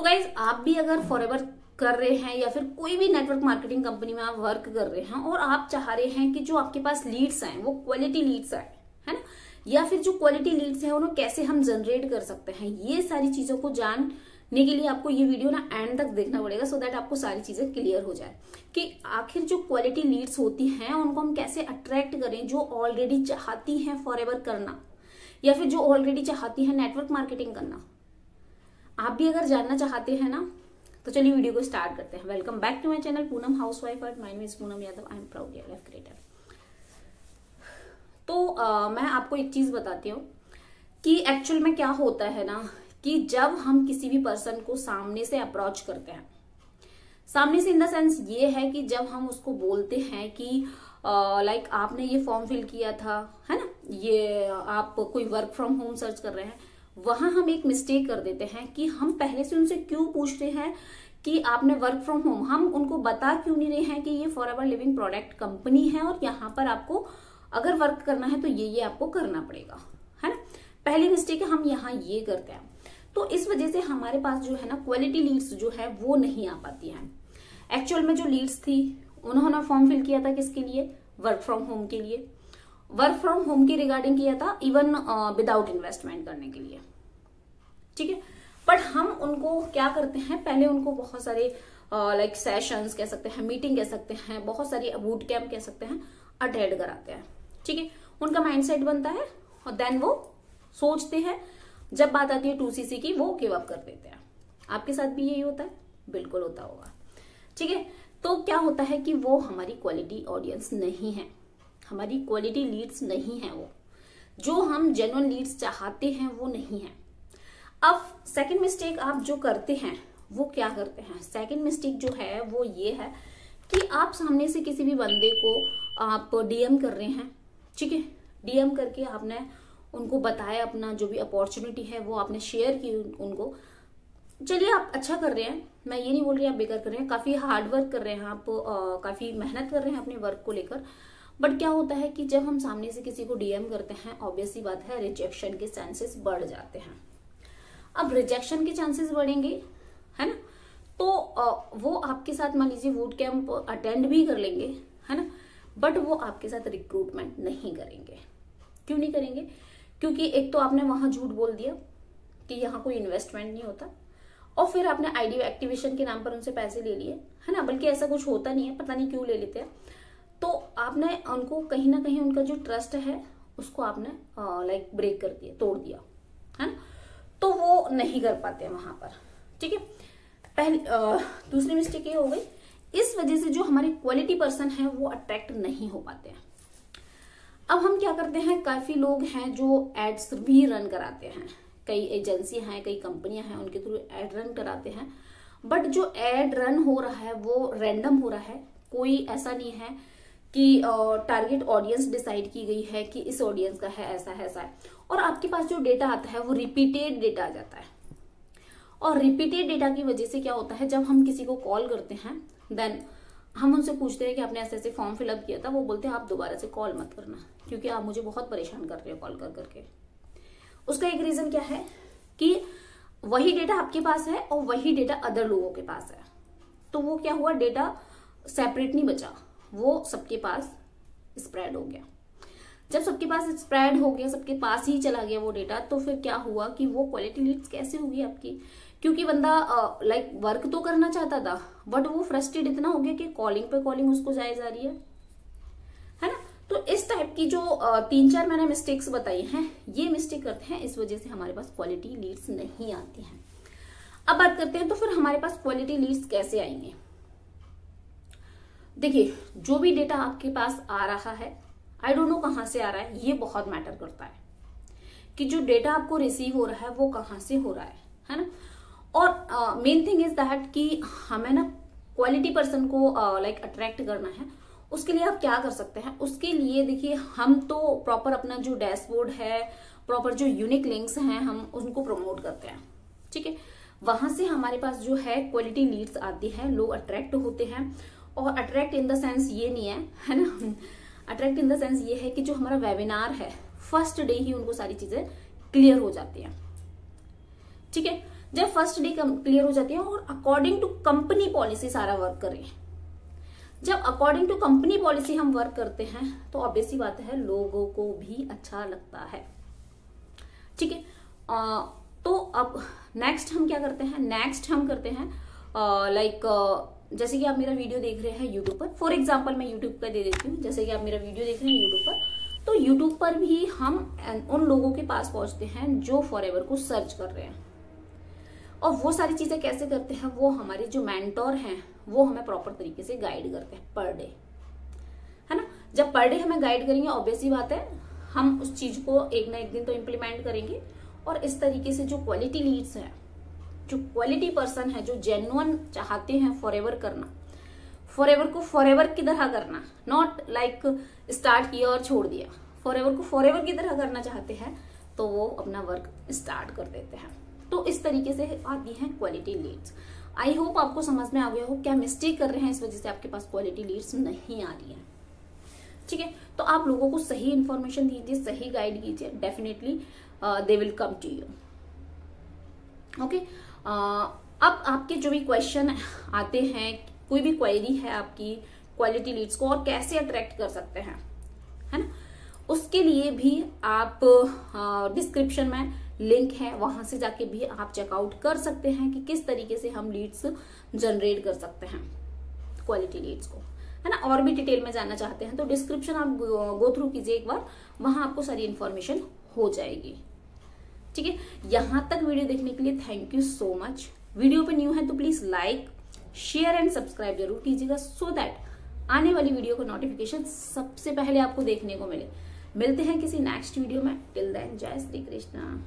तो गाइज आप भी अगर फॉरएवर कर रहे हैं या फिर कोई भी नेटवर्क मार्केटिंग कंपनी में आप वर्क कर रहे हैं और आप चाह रहे हैं कि जो आपके पास लीड्स हैं वो क्वालिटी लीड्स आए, है ना, या फिर जो क्वालिटी लीड्स हैं उन्हें कैसे हम जनरेट कर सकते हैं, ये सारी चीजों को जानने के लिए आपको ये वीडियो ना एंड तक देखना पड़ेगा, सो दैट आपको सारी चीजें क्लियर हो जाए कि आखिर जो क्वालिटी लीड्स होती हैं उनको हम कैसे अट्रैक्ट करें, जो ऑलरेडी चाहती हैं फॉरएवर करना या फिर जो ऑलरेडी चाहती है नेटवर्क मार्केटिंग करना। आप भी अगर जानना चाहते हैं ना तो चलिए वीडियो को स्टार्ट करते हैं। Welcome back to my channel Poonam housewife at, my name is Poonam Yadav, I am proud real life creator. तो मैं आपको एक चीज बताती हूँ कि एक्चुअल में क्या होता है ना कि जब हम किसी भी पर्सन को सामने से अप्रोच करते हैं, सामने से इन द सेंस ये है कि जब हम उसको बोलते हैं कि लाइक आपने ये फॉर्म फिल किया था, है ना, ये आप कोई वर्क फ्रॉम होम सर्च कर रहे हैं, वहां हम एक मिस्टेक कर देते हैं कि हम पहले से उनसे क्यों पूछते हैं कि आपने वर्क फ्रॉम होम, हम उनको बता क्यों नहीं रहे हैं कि ये फॉरएवर लिविंग प्रोडक्ट कंपनी है और यहाँ पर आपको अगर वर्क करना है तो ये आपको करना पड़ेगा, है ना। पहली मिस्टेक है हम यहाँ ये करते हैं, तो इस वजह से हमारे पास जो है ना क्वालिटी लीड्स जो है वो नहीं आ पाती हैं। एक्चुअल में जो लीड्स थी उन्होंने फॉर्म फिल किया था किसके लिए, वर्क फ्रॉम होम के लिए, वर्क फ्रॉम होम के रिगार्डिंग किया था, इवन विदाउट इन्वेस्टमेंट करने के लिए, ठीक है। बट हम उनको क्या करते हैं, पहले उनको बहुत सारे लाइक सेशंस कह सकते हैं, मीटिंग कह सकते हैं, बहुत सारी बूट कैंप कह सकते हैं, अटेंड कराते हैं, ठीक है। उनका माइंडसेट बनता है और देन वो सोचते हैं, जब बात आती है 2CC की वो गिव अप कर देते हैं। आपके साथ भी यही होता है, बिल्कुल होता होगा, ठीक है। तो क्या होता है कि वो हमारी क्वालिटी ऑडियंस नहीं है, हमारी क्वालिटी लीड्स नहीं है, वो जो हम जेन्युइन लीड्स चाहते हैं वो नहीं है। अब सेकंड मिस्टेक आप जो करते हैं वो क्या करते हैं, सेकंड मिस्टेक जो है वो ये है कि आप सामने से किसी भी बंदे को आप डीएम कर रहे हैं, ठीक है, डीएम करके आपने उनको बताया अपना जो भी अपॉर्चुनिटी है वो आपने शेयर की उनको। चलिए आप अच्छा कर रहे हैं, मैं ये नहीं बोल रही आप बेकार कर रहे हैं, काफी हार्ड वर्क कर रहे हैं आप, काफी मेहनत कर रहे हैं अपने वर्क को लेकर। बट क्या होता है कि जब हम सामने से किसी को डीएम करते हैं, ऑब्वियस सी बात है रिजेक्शन के चांसेस बढ़ जाते हैं। अब रिजेक्शन के चांसेस बढ़ेंगे, है ना, तो वो आपके साथ मान लीजिए बूट कैंप अटेंड भी कर लेंगे, है ना, बट वो आपके साथ रिक्रूटमेंट नहीं करेंगे। क्यों नहीं करेंगे, क्योंकि एक तो आपने वहां झूठ बोल दिया कि यहाँ कोई इन्वेस्टमेंट नहीं होता, और फिर आपने आईडी एक्टिवेशन के नाम पर उनसे पैसे ले लिए, है ना, बल्कि ऐसा कुछ होता नहीं है, पता नहीं क्यों ले लेते हैं। तो आपने उनको कहीं ना कहीं उनका जो ट्रस्ट है उसको आपने लाइक ब्रेक कर दिया, तोड़ दिया, है ना, तो वो नहीं कर पाते हैं वहां पर, ठीक है। पहली दूसरी मिस्टेक ये हो गई, इस वजह से जो हमारे क्वालिटी पर्सन है वो अट्रैक्ट नहीं हो पाते हैं। अब हम क्या करते हैं, काफी लोग हैं जो एड्स भी रन कराते हैं, कई एजेंसी हैं, कई कंपनियां हैं, उनके थ्रू एड रन कराते हैं, बट जो एड रन हो रहा है वो रैंडम हो रहा है, कोई ऐसा नहीं है कि टारगेट ऑडियंस डिसाइड की गई है कि इस ऑडियंस का है, ऐसा है, ऐसा है। और आपके पास जो डेटा आता है वो रिपीटेड डेटा आ जाता है, और रिपीटेड डेटा की वजह से क्या होता है, जब हम किसी को कॉल करते हैं देन हम उनसे पूछते हैं कि आपने ऐसे ऐसे फॉर्म फिलअप किया था, वो बोलते हैं आप दोबारा से कॉल मत करना क्योंकि आप मुझे बहुत परेशान कर रहे हो कॉल कर करके। उसका एक रीजन क्या है कि वही डेटा आपके पास है और वही डेटा अदर लोगों के पास है, तो वो क्या हुआ, डेटा सेपरेट नहीं बचा, वो सबके पास स्प्रेड हो गया। जब सबके पास स्प्रेड हो गया, सबके पास ही चला गया वो डेटा, तो फिर क्या हुआ कि वो क्वालिटी लीड्स कैसे होगी आपकी, क्योंकि बंदा लाइक वर्क तो करना चाहता था बट वो फ्रस्ट्रेट इतना हो गया कि कॉलिंग पे कॉलिंग उसको जाए जा रही है ना। तो इस टाइप की जो 3-4 मैंने मिस्टेक्स बताई हैं, ये मिस्टेक करते हैं, इस वजह से हमारे पास क्वालिटी लीड्स नहीं आती हैं। अब बात करते हैं तो फिर हमारे पास क्वालिटी लीड्स कैसे आएंगे। देखिए, जो भी डेटा आपके पास आ रहा है, आई डोंट नो कहां से आ रहा है, ये बहुत मैटर करता है कि जो डेटा आपको रिसीव हो रहा है वो कहां से हो रहा है ना। और मेन थिंग इज दैट कि हमें ना क्वालिटी पर्सन को लाइक अट्रैक्ट करना है। उसके लिए आप क्या कर सकते हैं, उसके लिए देखिए हम तो प्रॉपर अपना जो डैशबोर्ड है, प्रॉपर जो यूनिक लिंक्स हैं, हम उनको प्रमोट करते हैं, ठीक है। वहां से हमारे पास जो है क्वालिटी लीड्स आती है, लोग अट्रैक्ट होते हैं। और अट्रैक्ट इन द सेंस ये नहीं है ना, अट्रैक्ट इन द सेंस ये है कि जो हमारा वेबिनार है फर्स्ट डे ही उनको सारी चीजें क्लियर हो जाती हैं, ठीक है। जब फर्स्ट डे क्लियर हो जाती है और अकॉर्डिंग टू कंपनी पॉलिसी सारा वर्क करें। जब अकॉर्डिंग टू कंपनी पॉलिसी हम वर्क करते हैं तो ऑब्वियसली बात है लोगों को भी अच्छा लगता है। ठीक है, तो अब नेक्स्ट हम क्या करते हैं, नेक्स्ट हम करते हैं जैसे कि आप मेरा वीडियो देख रहे हैं यूट्यूब पर, फॉर एग्जाम्पल मैं यूट्यूब का दे देती हूँ, जैसे कि आप मेरा वीडियो देख रहे हैं यूट्यूब पर, तो यूट्यूब पर भी हम उन लोगों के पास पहुंचते हैं जो फॉरएवर को सर्च कर रहे हैं। और वो सारी चीजें कैसे करते हैं, वो हमारे जो मेंटोर हैं वो हमें प्रॉपर तरीके से गाइड करते हैं पर डे, है ना। जब पर डे हमें गाइड करेंगे ऑब्वियसली बात है हम उस चीज को एक ना एक दिन तो इम्प्लीमेंट करेंगे। और इस तरीके से जो क्वालिटी लीड्स हैं, जो क्वालिटी पर्सन है, जो जेन्युइन चाहते हैं फॉरएवर करना, फॉरएवर को फॉरएवर की तरह करना, नॉट लाइक स्टार्ट किया और छोड़ दिया, फॉरएवर को फॉरएवर की तरह करना चाहते हैं तो वो अपना वर्क स्टार्ट कर देते हैं। तो इस तरीके से आती हैं क्वालिटी लीड्स। आई होप आपको समझ में आ गया हो क्या मिस्टेक कर रहे हैं इस वजह से आपके पास क्वालिटी लीड्स नहीं आ रही है। ठीक है, तो आप लोगों को सही इंफॉर्मेशन दीजिए, सही गाइड कीजिए, definitely they will come to you. Okay, अब आपके जो भी क्वेश्चन आते हैं, कोई भी क्वेरी है आपकी क्वालिटी लीड्स को और कैसे अट्रैक्ट कर सकते हैं, है ना, उसके लिए भी आप डिस्क्रिप्शन में लिंक है, वहां से जाके भी आप चेकआउट कर सकते हैं कि किस तरीके से हम लीड्स जनरेट कर सकते हैं क्वालिटी लीड्स को, है ना। और भी डिटेल में जानना चाहते हैं तो डिस्क्रिप्शन आप गो थ्रू कीजिए एक बार, वहां आपको सारी इंफॉर्मेशन हो जाएगी। ठीक है, यहां तक वीडियो देखने के लिए thank you so much. Video पे न्यू है तो please like, share and subscribe जरूर कीजिएगा सो दैट आने वाली वीडियो का नोटिफिकेशन सबसे पहले आपको देखने को मिले। मिलते हैं किसी नेक्स्ट वीडियो में, टिल देन जय श्री कृष्णा।